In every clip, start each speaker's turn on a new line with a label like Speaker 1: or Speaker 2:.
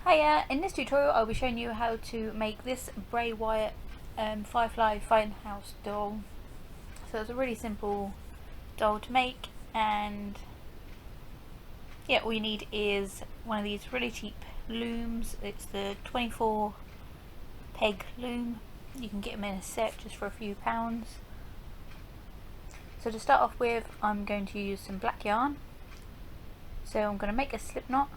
Speaker 1: Hiya, in this tutorial I'll be showing you how to make this Bray Wyatt Firefly Funhouse doll. So it's a really simple doll to make, and yeah, all you need is one of these really cheap looms. It's the 24 peg loom. You can get them in a set just for a few pounds. So to start off with, I'm going to use some black yarn. So I'm going to make a slip knot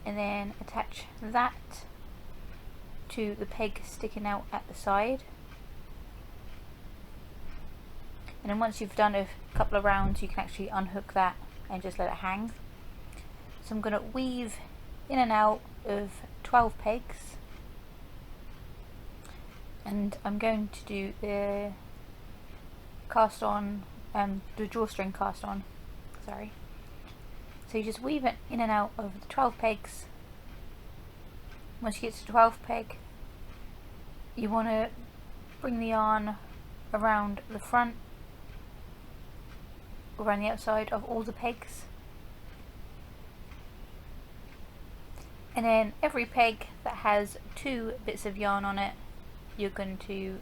Speaker 1: and then attach that to the peg sticking out at the side. And then once you've done a couple of rounds, you can actually unhook that and just let it hang. So I'm going to weave in and out of 12 pegs, and I'm going to do the cast on, the drawstring cast on, sorry. So you just weave it in and out of the 12 pegs. Once you get to the 12th peg, you want to bring the yarn around the front, around the outside of all the pegs. And then every peg that has 2 bits of yarn on it, you're going to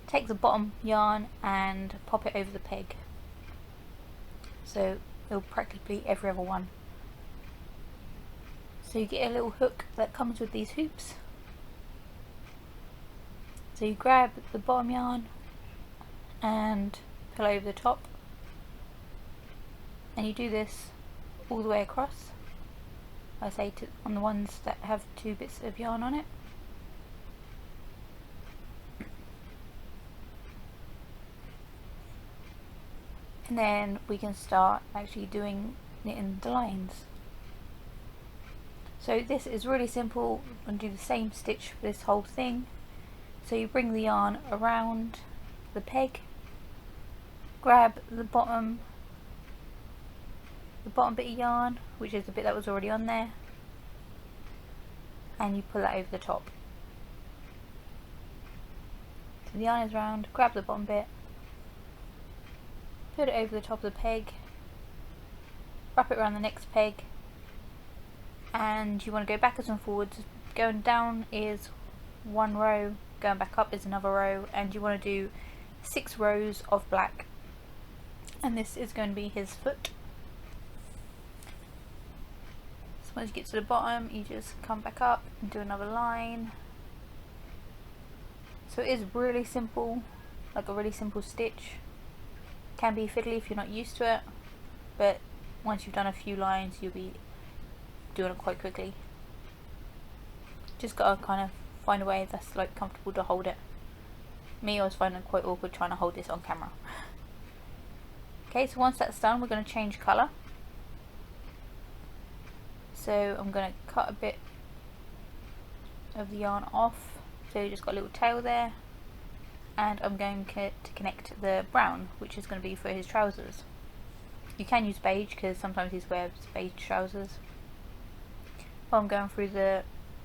Speaker 1: take the bottom yarn and pop it over the peg. So it'll practically every other one. So you get a little hook that comes with these hoops. So you grab the bottom yarn and pull over the top, and you do this all the way across. I say on the ones that have 2 bits of yarn on it. And then we can start actually doing knitting the lines. So this is really simple. I'm going to do the same stitch for this whole thing. So you bring the yarn around the peg, grab the bottom bit of yarn, which is the bit that was already on there, and you pull that over the top. So the yarn is round, grab the bottom bit, put it over the top of the peg, wrap it around the next peg, and you want to go backwards and forwards. Going down is 1 row, going back up is another row, and you want to do 6 rows of black, and this is going to be his foot. So once you get to the bottom, you just come back up and do another line. So it is really simple, like a really simple stitch. Can be fiddly if you're not used to it, but once you've done a few lines, you'll be doing it quite quickly. Just gotta kind of find a way that's like comfortable to hold it. Me, I was finding it quite awkward trying to hold this on camera. Okay, so once that's done, we're going to change colour. So I'm going to cut a bit of the yarn off, so you just got a little tail there, and I'm going to connect the brown, which is going to be for his trousers. You can use beige because sometimes he wears beige trousers. Well, I'm going through the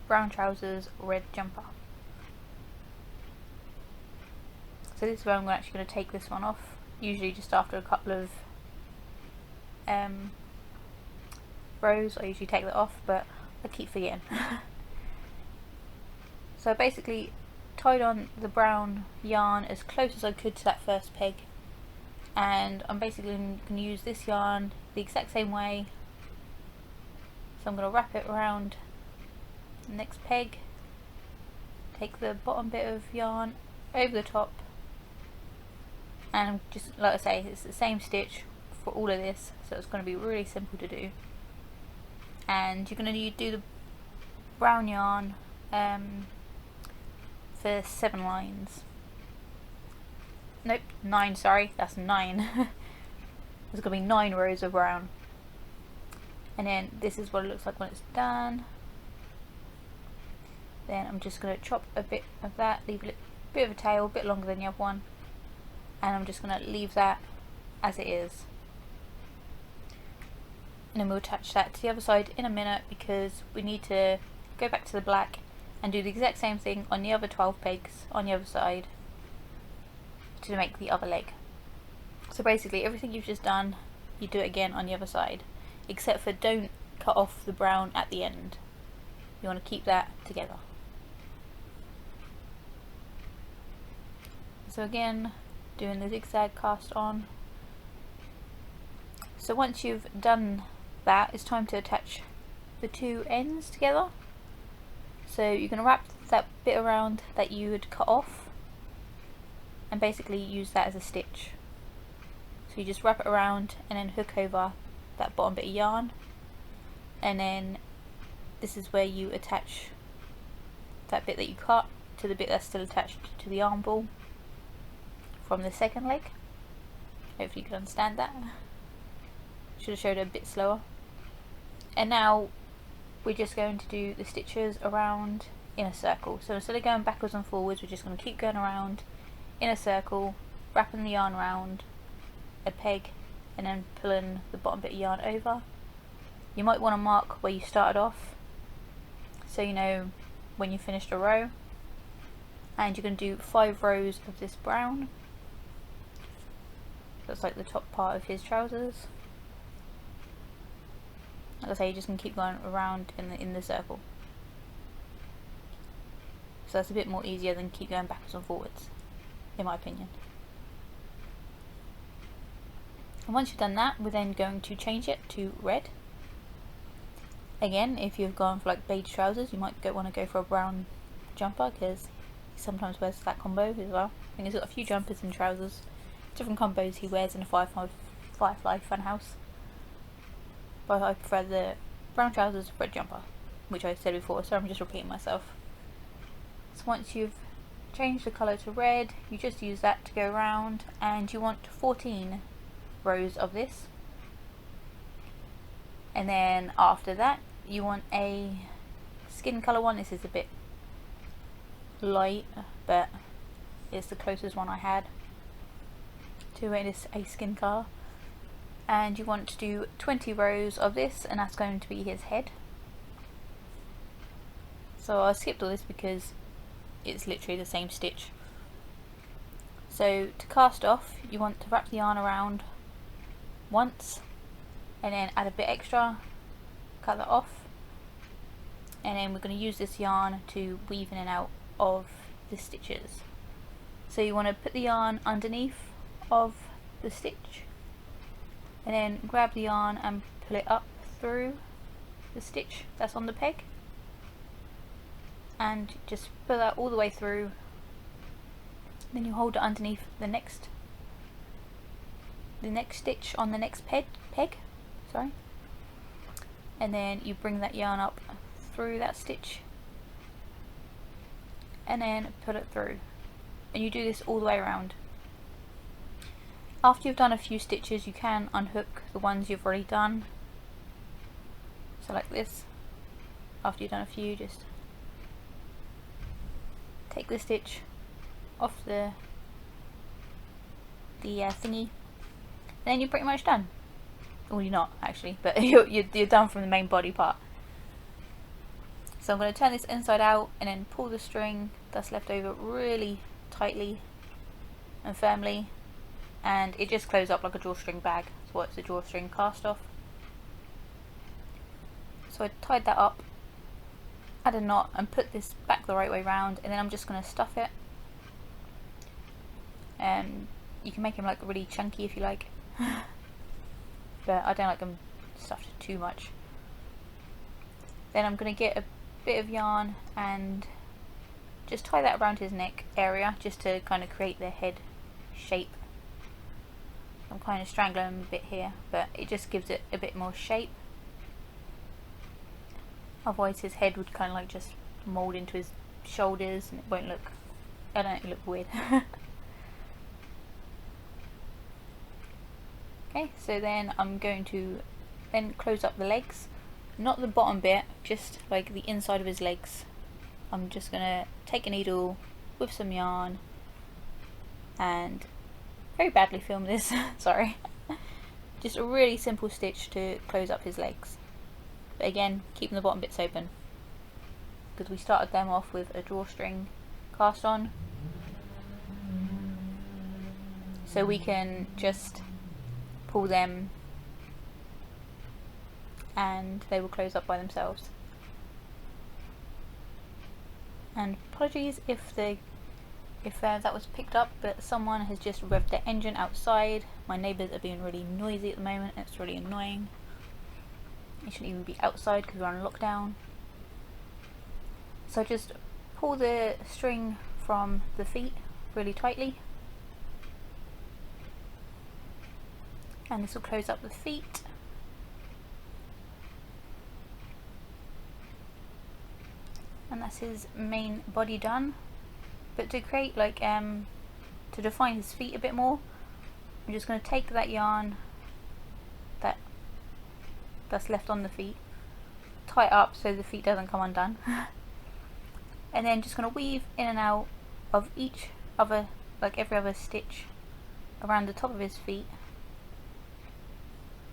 Speaker 1: brown trousers, red jumper. So this is where I'm actually going to take this one off, usually just after a couple of rows. I usually take that off, but I keep forgetting. So I basically tied on the brown yarn as close as I could to that first peg, and I'm basically going to use this yarn the exact same way. So I'm going to wrap it around the next peg, take the bottom bit of yarn over the top, and just like I say, it's the same stitch for all of this, so it's going to be really simple to do. And you're going to do the brown yarn for 7 lines. Nope, 9, sorry, that's 9. There's going to be 9 rows of brown. And then this is what it looks like when it's done. Then I'm just going to chop a bit of that, leave a bit of a tail, a bit longer than the other one, and I'm just going to leave that as it is. And then we'll attach that to the other side in a minute, because we need to go back to the black and do the exact same thing on the other 12 pegs on the other side to make the other leg. So basically everything you've just done, you do it again on the other side, except for don't cut off the brown at the end. You want to keep that together. So again, doing the zigzag cast on. So once you've done that, it's time to attach the two ends together. So you're going to wrap that bit around that you would cut off and basically use that as a stitch. So you just wrap it around and then hook over that bottom bit of yarn, and then this is where you attach that bit that you cut to the bit that's still attached to the arm ball from the second leg. Hopefully you can understand that. Should have showed it a bit slower. And now we're just going to do the stitches around in a circle. So instead of going backwards and forwards, we're just going to keep going around in a circle, wrapping the yarn around a peg and then pulling the bottom bit of yarn over. You might want to mark where you started off so you know when you finished a row. And you're going to do 5 rows of this brown. That's like the top part of his trousers. Like I say, you're just going to keep going around in the circle. So that's a bit more easier than keep going backwards and forwards, in my opinion. And once you've done that, we're then going to change it to red. Again, if you've gone for like beige trousers, you might want to go for a brown jumper, because he sometimes wears that combo as well. I think he's got a few jumpers and trousers, different combos he wears in a Firefly Funhouse. But I prefer the brown trousers, red jumper, which I said before, so I'm just repeating myself. So once you've changed the colour to red, you just use that to go around, and you want 14 rows of this. And then after that, you want a skin colour one. This is a bit light, but it's the closest one I had to it is a skin colour. And you want to do 20 rows of this, and that's going to be his head. So I skipped all this because it's literally the same stitch. So to cast off, you want to wrap the yarn around once and then add a bit extra, cut that off, and then we're going to use this yarn to weave in and out of the stitches. So you want to put the yarn underneath of the stitch and then grab the yarn and pull it up through the stitch that's on the peg, and just pull that all the way through. Then you hold it underneath the next stitch on the next peg, sorry, and then you bring that yarn up through that stitch and then pull it through, and you do this all the way around. After you've done a few stitches, you can unhook the ones you've already done, so like this. After you've done a few, just take the stitch off the thingy, and then you're pretty much done. Well, you're not actually, but you're done from the main body part. So I'm going to turn this inside out and then pull the string that's left over really tightly and firmly, and it just closes up like a drawstring bag. That's what it's a drawstring cast off. So I tied that up, add a knot and put this back the right way round, and then I'm just going to stuff it. And you can make them like really chunky if you like, but I don't like them stuffed too much. Then I'm going to get a bit of yarn and just tie that around his neck area, just to kind of create the head shape. I'm kind of strangling him a bit here, but it just gives it a bit more shape. Otherwise his head would kind of like just mould into his shoulders and it won't look, I don't know, it'll look weird. Okay, so then I'm going to then close up the legs, not the bottom bit, just like the inside of his legs. I'm just gonna take a needle with some yarn and very badly film this, sorry. Just a really simple stitch to close up his legs. But again, keeping the bottom bits open, because we started them off with a drawstring cast on. So we can just pull them and they will close up by themselves. And apologies if that was picked up, but someone has just revved their engine outside. My neighbours are being really noisy at the moment. It's really annoying. It shouldn't even be outside because we're on lockdown. So just pull the string from the feet really tightly, and this will close up the feet. And that's his main body done. But to create like to define his feet a bit more, I'm just going to take that yarn that's left on the feet, tie it up so the feet doesn't come undone, and then just going to weave in and out of each other, like every other stitch around the top of his feet,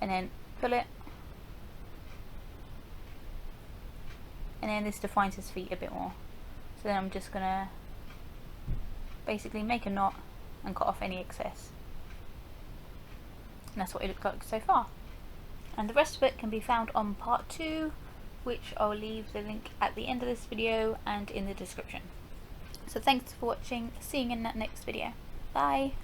Speaker 1: and then pull it, and then this defines his feet a bit more. So then I'm just going to basically make a knot and cut off any excess, and that's what it looks like so far. And the rest of it can be found on part 2, which I'll leave the link at the end of this video and in the description. So thanks for watching, see you in that next video. Bye!